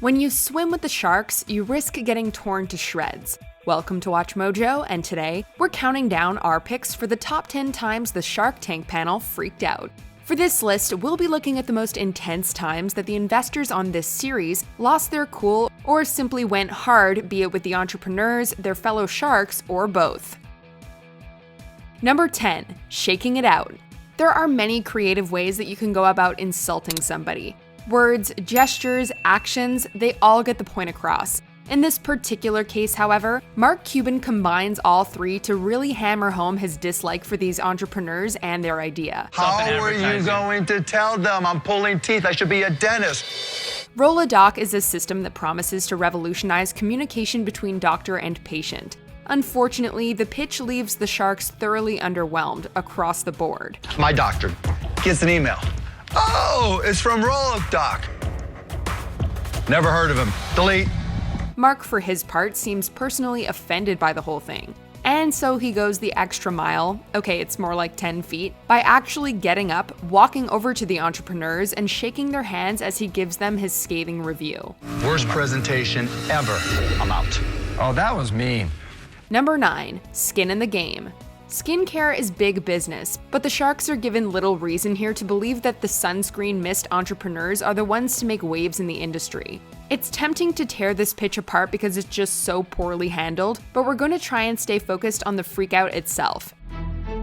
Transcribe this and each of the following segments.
When you swim with the sharks, you risk getting torn to shreds. Welcome to Watch Mojo, and today, we're counting down our picks for the top 10 times the Shark Tank panel freaked out. For this list, we'll be looking at the most intense times that the investors on this series lost their cool or simply went hard, be it with the entrepreneurs, their fellow sharks, or both. Number 10. Shaking it out. There are many creative ways that you can go about insulting somebody. Words, gestures, actions, they all get the point across. In this particular case, however, Mark Cuban combines all three to really hammer home his dislike for these entrepreneurs and their idea. How are you going to tell them I'm pulling teeth? I should be a dentist. Rolodoc is a system that promises to revolutionize communication between doctor and patient. Unfortunately, the pitch leaves the sharks thoroughly underwhelmed across the board. My doctor gets an email. Oh, it's from Rolodoc. Never heard of him. Delete. Mark, for his part, seems personally offended by the whole thing. And so he goes the extra mile, okay, it's more like 10 feet, by actually getting up, walking over to the entrepreneurs, and shaking their hands as he gives them his scathing review. Worst presentation ever. I'm out. Oh, that was mean. Number 9. Skin in the game. Skincare is big business, but the sharks are given little reason here to believe that the sunscreen mist entrepreneurs are the ones to make waves in the industry. It's tempting to tear this pitch apart because it's just so poorly handled, but we're going to try and stay focused on the freakout itself.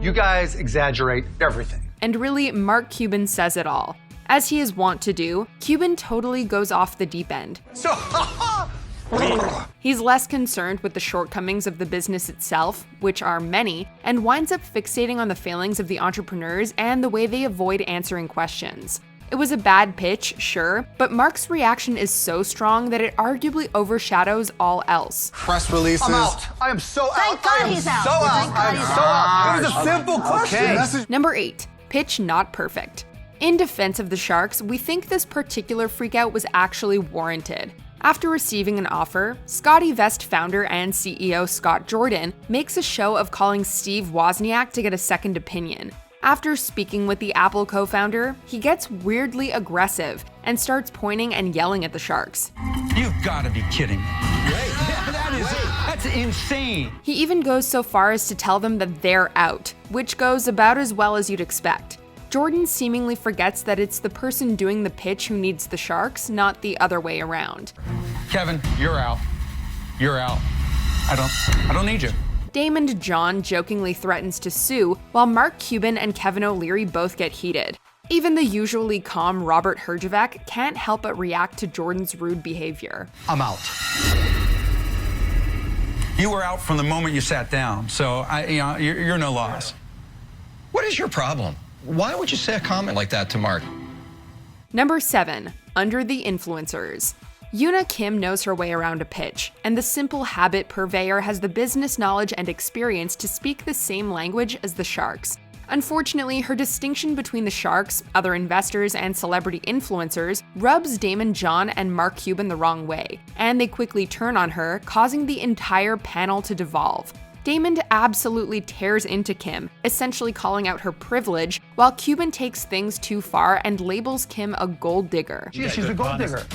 You guys exaggerate everything. And really, Mark Cuban says it all. As he is wont to do, Cuban totally goes off the deep end. He's less concerned with the shortcomings of the business itself, which are many, and winds up fixating on the failings of the entrepreneurs and the way they avoid answering questions. It was a bad pitch, sure, but Mark's reaction is so strong that it arguably overshadows all else. Press releases. I'm out. I am so out. Thank God he's out. I am so out. It was a simple question. Okay. Number 8. Pitch not perfect. In defense of the sharks, we think this particular freakout was actually warranted. After receiving an offer, Scotty Vest founder and CEO Scott Jordan makes a show of calling Steve Wozniak to get a second opinion. After speaking with the Apple co-founder, he gets weirdly aggressive and starts pointing and yelling at the sharks. You've got to be kidding me. That's insane. He even goes so far as to tell them that they're out, which goes about as well as you'd expect. Jordan seemingly forgets that it's the person doing the pitch who needs the sharks, not the other way around. Kevin, you're out. You're out. I don't need you. Damon John jokingly threatens to sue, while Mark Cuban and Kevin O'Leary both get heated. Even the usually calm Robert Herjavec can't help but react to Jordan's rude behavior. I'm out. You were out from the moment you sat down, so you're no loss. What is your problem? Why would you say a comment like that to Mark? Number 7. Under the influencers. Yuna Kim knows her way around a pitch, and the simple habit purveyor has the business knowledge and experience to speak the same language as the sharks. Unfortunately, her distinction between the sharks, other investors, and celebrity influencers rubs Damon John and Mark Cuban the wrong way, and they quickly turn on her, causing the entire panel to devolve. Damon absolutely tears into Kim, essentially calling out her privilege, while Cuban takes things too far and labels Kim a gold digger. She's a gold digger.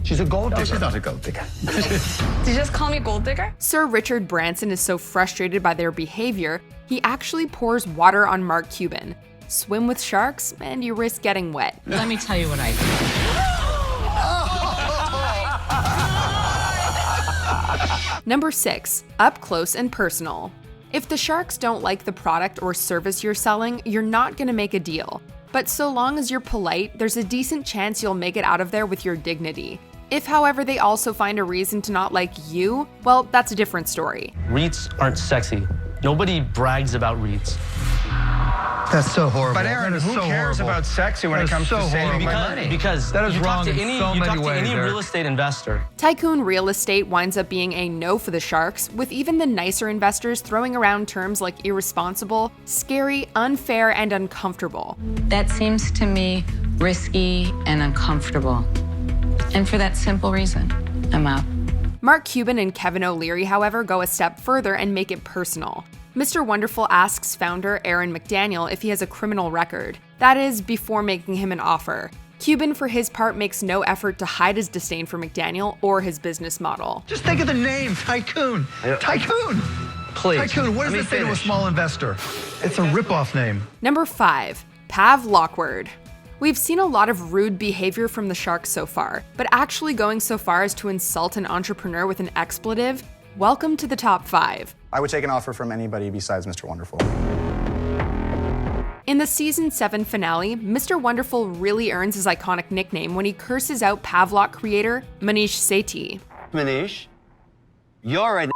She's a gold digger. No, she's not a gold digger. Did you just call me gold digger? Sir Richard Branson is so frustrated by their behavior, he actually pours water on Mark Cuban. Swim with sharks, and you risk getting wet. Let me tell you what I do. Number 6. Up close and personal. If the sharks don't like the product or service you're selling, you're not going to make a deal. But so long as you're polite, there's a decent chance you'll make it out of there with your dignity. If, however, they also find a reason to not like you, well, that's a different story. REITs aren't sexy. Nobody brags about REITs. That's so horrible. But Aaron, who cares about sexy when it comes to saving money? Because That is you wrong talk to in any, so you many talk to ways, any Eric. real estate investor. Tycoon real estate winds up being a no for the sharks, with even the nicer investors throwing around terms like irresponsible, scary, unfair, and uncomfortable. That seems to me risky and uncomfortable. And for that simple reason, I'm out. Mark Cuban and Kevin O'Leary, however, go a step further and make it personal. Mr. Wonderful asks founder Aaron McDaniel if he has a criminal record. That is, before making him an offer. Cuban, for his part, makes no effort to hide his disdain for McDaniel or his business model. Just think of the name, Tycoon. Tycoon. Please. Tycoon, what does it say to a small investor? It's a ripoff name. Number 5, Pav Lockwood. We've seen a lot of rude behavior from the Sharks so far, but actually going so far as to insult an entrepreneur with an expletive? Welcome to the top 5. I would take an offer from anybody besides Mr. Wonderful. In the season 7 finale, Mr. Wonderful really earns his iconic nickname when he curses out Pavlok creator Manish Sethi. Manish, you're an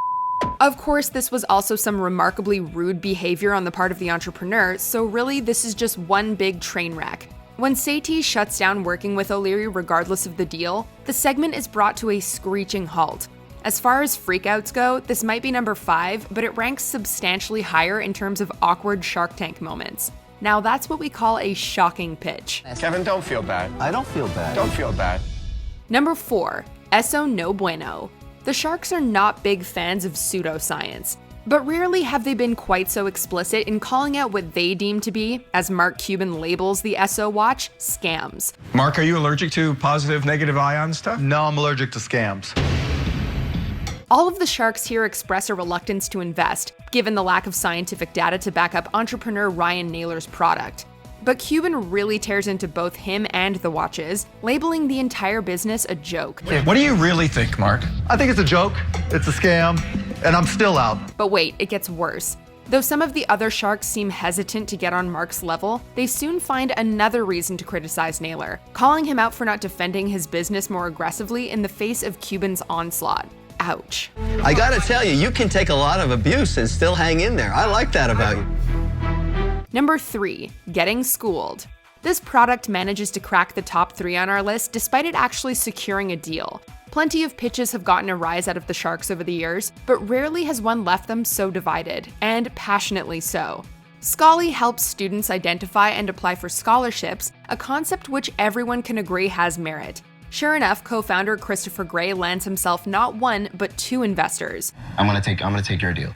Of course, this was also some remarkably rude behavior on the part of the entrepreneur, so really this is just one big train wreck. When Sethi shuts down working with O'Leary regardless of the deal, the segment is brought to a screeching halt. As far as freakouts go, this might be number 5, but it ranks substantially higher in terms of awkward Shark Tank moments. Now that's what we call a shocking pitch. Kevin, don't feel bad. I don't feel bad. Don't feel bad. Number 4, Eso no bueno. The Sharks are not big fans of pseudoscience, but rarely have they been quite so explicit in calling out what they deem to be, as Mark Cuban labels the Eso watch, scams. Mark, are you allergic to positive, negative ion stuff? No, I'm allergic to scams. All of the Sharks here express a reluctance to invest, given the lack of scientific data to back up entrepreneur Ryan Naylor's product. But Cuban really tears into both him and the watches, labeling the entire business a joke. What do you really think, Mark? I think it's a joke, it's a scam, and I'm still out. But wait, it gets worse. Though some of the other Sharks seem hesitant to get on Mark's level, they soon find another reason to criticize Naylor, calling him out for not defending his business more aggressively in the face of Cuban's onslaught. Ouch. I gotta tell you, you can take a lot of abuse and still hang in there. I like that about you. Number 3, getting schooled. This product manages to crack the top 3 on our list despite it actually securing a deal. Plenty of pitches have gotten a rise out of the Sharks over the years, but rarely has one left them so divided, and passionately so. Scholly helps students identify and apply for scholarships, a concept which everyone can agree has merit. Sure enough, co-founder Christopher Gray lands himself not 1, but 2 investors. I'm gonna take your deal.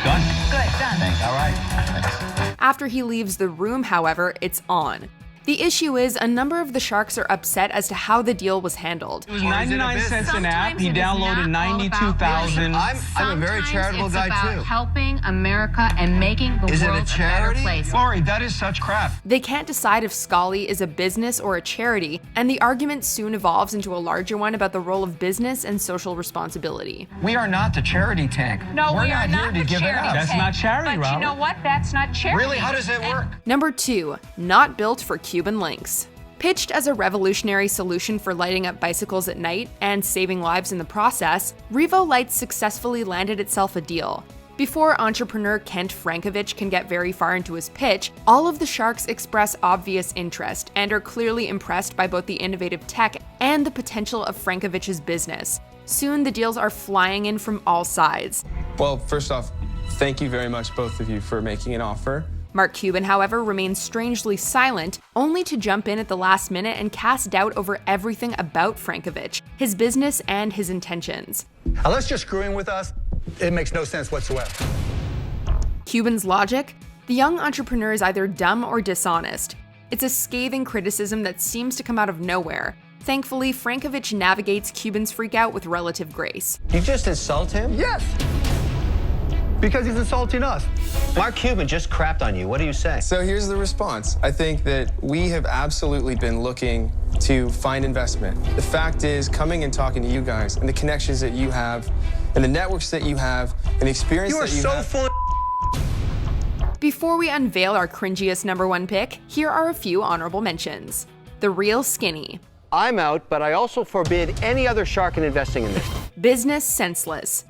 Done? Good, done. Thanks. All right. Thanks. After he leaves the room, however, it's on. The issue is a number of the Sharks are upset as to how the deal was handled. It was 99 cents an app. He Sometimes it is downloaded not all about 92,000. I'm a very charitable guy it's about too. helping America and making the Is it a world a better charity? place. Lori, that is such crap. They can't decide if Scholly is a business or a charity, and the argument soon evolves into a larger one about the role of business and social responsibility. We are not the charity tank. No, We're we are not not here the to give it charity up. That's tank. not charity, But Robert. you know what? That's not charity. Really? How does it work? Number 2, not built for Cuban links. Pitched as a revolutionary solution for lighting up bicycles at night and saving lives in the process, Revo Lights successfully landed itself a deal. Before entrepreneur Kent Frankovich can get very far into his pitch, all of the Sharks express obvious interest and are clearly impressed by both the innovative tech and the potential of Frankovich's business. Soon, the deals are flying in from all sides. Well, first off, thank you very much, both of you, for making an offer. Mark Cuban, however, remains strangely silent, only to jump in at the last minute and cast doubt over everything about Frankovich, his business and his intentions. Unless you're screwing with us, it makes no sense whatsoever. Cuban's logic? The young entrepreneur is either dumb or dishonest. It's a scathing criticism that seems to come out of nowhere. Thankfully, Frankovich navigates Cuban's freakout with relative grace. You just insult him? Yes! Because he's insulting us. Mark Cuban just crapped on you. What do you say? So here's the response. I think that we have absolutely been looking to find investment. The fact is, coming and talking to you guys and the connections that you have and the networks that you have and the experience You are that you so have. full of Before we unveil our cringiest number 1 pick, here are a few honorable mentions. The Real Skinny. I'm out, but I also forbid any other shark in investing in this. Business Senseless.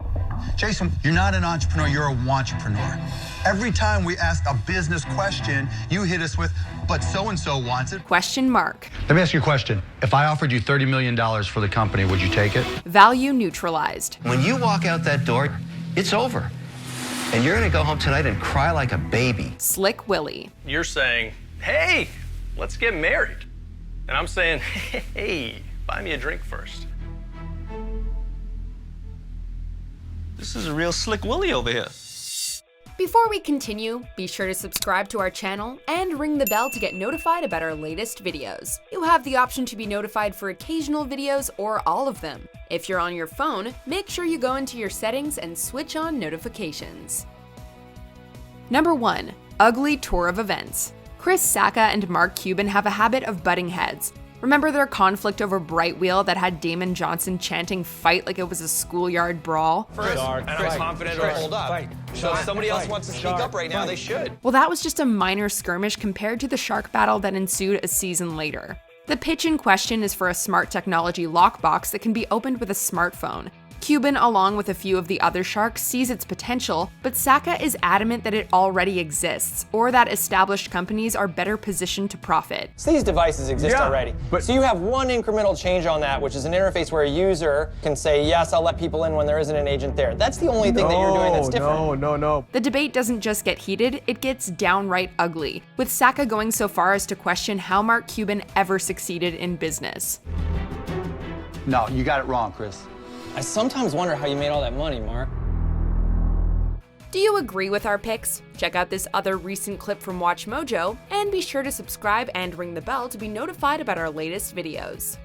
Jason, you're not an entrepreneur, you're a wantrepreneur. Every time we ask a business question, you hit us with, but so-and-so wants it. Question mark. Let me ask you a question. If I offered you $30 million for the company, would you take it? Value neutralized. When you walk out that door, it's over. And you're gonna go home tonight and cry like a baby. Slick Willie. You're saying, hey, let's get married. And I'm saying, hey, buy me a drink first. This is a real Slick Willie over here. Before we continue, be sure to subscribe to our channel and ring the bell to get notified about our latest videos. You have the option to be notified for occasional videos or all of them. If you're on your phone, make sure you go into your settings and switch on notifications. Number 1. Ugly tour of events. Chris Sacca and Mark Cuban have a habit of butting heads. Remember their conflict over Bright Wheel that had Damon Johnson chanting "fight" like it was a schoolyard brawl? Chris, and I'm confident it'll hold up. So if somebody else wants to speak up right now, they should. Well, that was just a minor skirmish compared to the shark battle that ensued a season later. The pitch in question is for a smart technology lockbox that can be opened with a smartphone. Cuban, along with a few of the other sharks, sees its potential, but Sacca is adamant that it already exists, or that established companies are better positioned to profit. So these devices exist already. So you have one incremental change on that, which is an interface where a user can say, yes, I'll let people in when there isn't an agent there. That's the only thing that you're doing that's different. No. The debate doesn't just get heated, it gets downright ugly, with Sacca going so far as to question how Mark Cuban ever succeeded in business. No, you got it wrong, Chris. I sometimes wonder how you made all that money, Mark. Do you agree with our picks? Check out this other recent clip from WatchMojo, and be sure to subscribe and ring the bell to be notified about our latest videos.